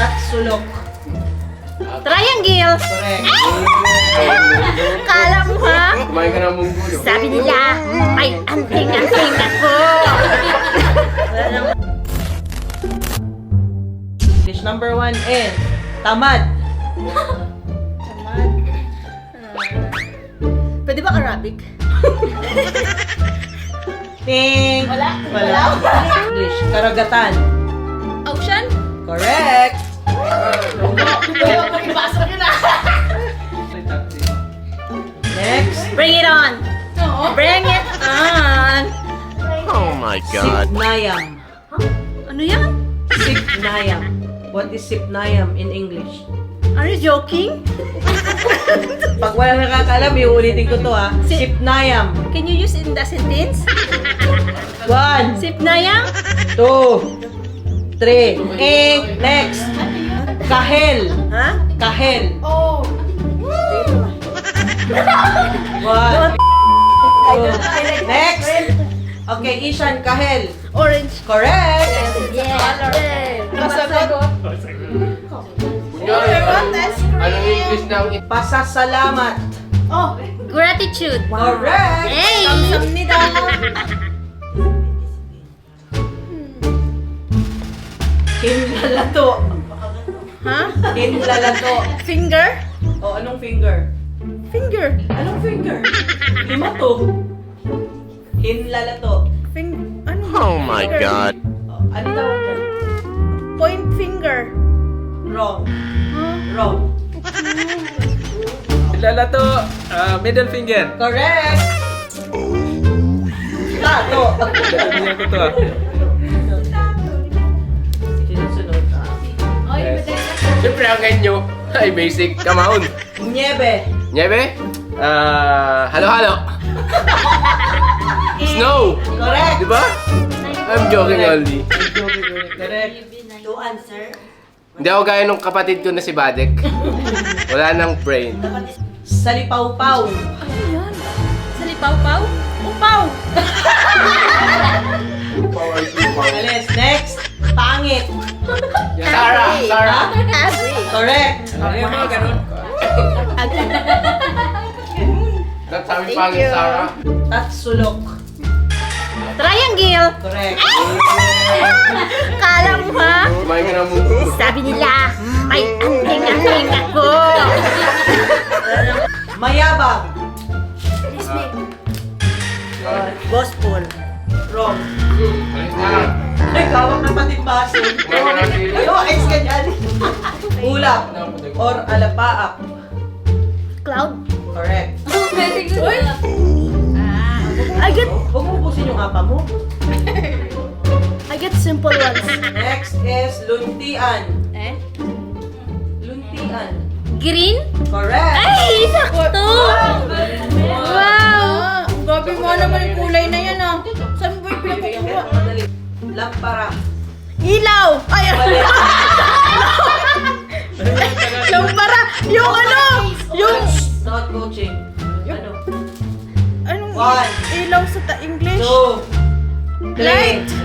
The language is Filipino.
At sulok. Triangle. Correct. Kala mo ha? Kumain ka ng munggo. Sabi nila, ay anting-anting ako. Dish number 1 is tamad. Pwede ba Arabic? Ting. Wala. English. Karagatan. Ocean? Correct. Next. Bring it on. Bring it on. Oh my God. Sipnayam. Ano yan? Sipnayam. What is sipnayam in English? Are you joking? Pag wala nakakaalam, iuulitin ko to ha. Sipnayam. Can you use in the sentence? 1, Sipnayam? 2, 3. Next. Kahel. Ha? Kahel. Oh. 1. Next. Okay, Ishan, kahel. Orange. Correct. Yeah. Anong English ng Pasasalamat. Gratitude. Correct. Hey! Hinlalato. Ha? Hinlalato. Finger? O, anong finger? Finger. Anong finger? 5 to. Hinlalato. Ano? Oh my God. O, ano tawag dyan? Point finger. Wrong. Huh? Wrong. Lalato, middle finger. Correct. Tato. Bigyan ko to ah. Sinusunod. Siyempre ang ganyo ay basic kamaon. Niebe. Niebe? Halo-halo. Snow. Correct. Diba? I'm joking only. Correct. To answer. Hindi ako gaya nung kapatid ko na si Badek. Wala nang brain. Salipaw-paw. Ano yan? Salipaw-paw? Upaw! Alis. Next. Pangit. Sarah! Sarah! Ugly. Correct. Ano yung mga ganun? That's sabi pangit, Sarah. At sulok. Triangle. Correct. Kala mo ha? Kumain ka ng munggo. Sabi nila, ay anting-anting ako. Mayabang. Gospel. Wrong. Ay, kawak na patimbasin. Kumain ka ng sili. Ano, ex ka dyan? Ulap. Or alapaap. Cloud. Correct. I get Huwag mo ubusin yung apa mo. simple ones. Next is luntian. Eh? Luntian. Green? Correct. Ay, sakto! Wow! Gabi mo naman yung kulay na yan ah. Saan mo yung pinagkukuha? Madali. Lampara. Ilaw! Ay, Mali. lampara! Yung ano? Yung... Not coaching. Ano? Anong One. ilaw sa English? 2, 3,